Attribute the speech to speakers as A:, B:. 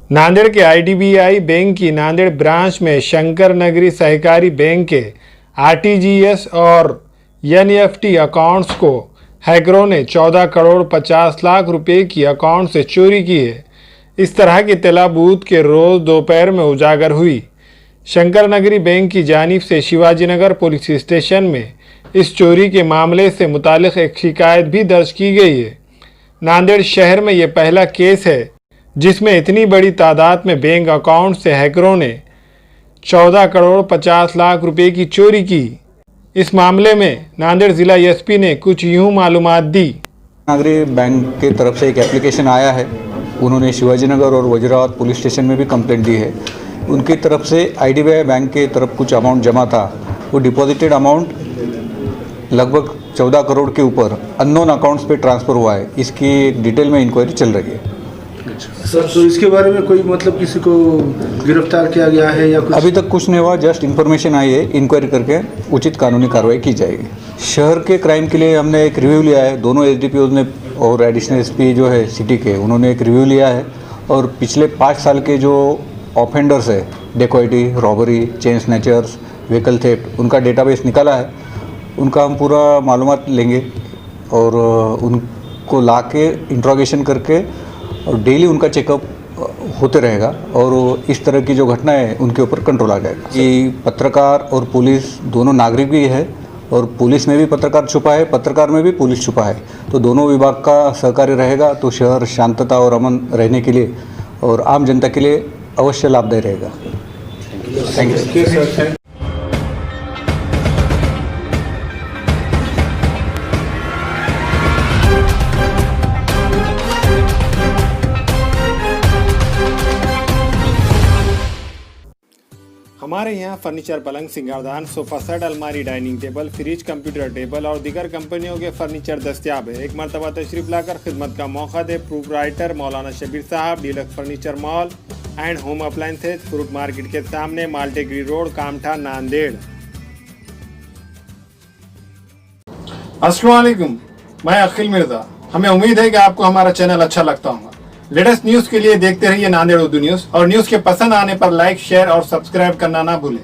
A: नांदेड़ के IDBI bank की Nanded branch में शंकर नगरी सहकारी बैंक के आरटीजीएस और एनईएफटी अकाउंट्स को हैकरों ने 14 करोड़ 50 लाख रुपए की अकाउंट से चोरी की है। इस तरह की इत्तला बुध के रोज दोपहर में उजागर हुई। शंकर नगरी बैंक की जानिब से शिवाजीनगर पुलिस स्टेशन में इस चोरी के मामले से मुतालिक एक शिकायत भी दर्ज की गई है। नांदेड़ शहर में यह पहला केस है जिसमें इतनी बड़ी तादाद में बैंक अकाउंट से हैकरों ने 14 करोड़ 50 लाख रुपए की चोरी की। इस मामले में नांदेड़ जिला एसपी ने कुछ यूं मालूमात दी।
B: नागरी बैंक की तरफ से एक एप्लीकेशन आया है, उन्होंने शिवाजीनगर और वजीराबाद पुलिस स्टेशन में भी कंप्लेंट दी है। उनकी तरफ से आईडीबीआई बैंक के तरफ कुछ अमाउंट जमा था, वो डिपॉजिटेड अमाउंट लगभग 14 करोड़ के ऊपर अननोन अकाउंट्स पे ट्रांसफ़र हुआ है। इसकी डिटेल में इंक्वायरी चल रही है।
C: सर, तो इसके बारे में कोई मतलब किसी को गिरफ्तार किया गया है या कुछ?
B: अभी तक कुछ नहीं हुआ, जस्ट इन्फॉर्मेशन आई है, इंक्वायरी करके उचित कानूनी कार्रवाई की जाएगी। शहर के क्राइम के लिए हमने एक रिव्यू लिया है, दोनों एसडीपीओ ने और एडिशनल एसपी जो है सिटी के, उन्होंने एक रिव्यू लिया है और पिछले 5 साल के जो ऑफेंडर्स है, dacoity, robbery, chain snatchers, vehicle theft, उनका डेटाबेस निकाला है। उनका हम पूरा मालूमात लेंगे और उनको ला के इंट्रोगेशन करके और डेली उनका चेकअप होते रहेगा और इस तरह की जो घटनाएं है उनके ऊपर कंट्रोल आ जाएगा। कि पत्रकार और पुलिस दोनों नागरिक भी है और पुलिस में भी पत्रकार छुपा है, पत्रकार में भी पुलिस छुपा है, तो दोनों विभाग का सहकार्य रहेगा तो शहर शांतता और अमन रहने के लिए और आम जनता के लिए अवश्य लाभदायी रहेगा। Thank you.
A: हमारे यहाँ फर्नीचर, पलंग, सिंगारदान, सोफा सेट, अलमारी, dining table, fridge, computer table और दीगर कंपनियों के फर्नीचर दस्तियाब है। एक मरतबा तशरीफ लाकर खिदमत का मौका दे। प्रोपराइटर मौलाना शबीर साहब, deluxe furniture mall and home appliances, fruit market के सामने, माल्टेगिरी रोड, कामठा, नांदेड़। अस्सलाम वालेकुम, मैं अखिल मिर्जा। हमें उम्मीद है कि आपको हमारा चैनल अच्छा लगता होगा। लेटेस्ट न्यूज के लिए देखते रहिए नांदेड़ उर्दू न्यूज और न्यूज के पसंद आने पर लाइक, शेयर और सब्सक्राइब करना ना भूलें।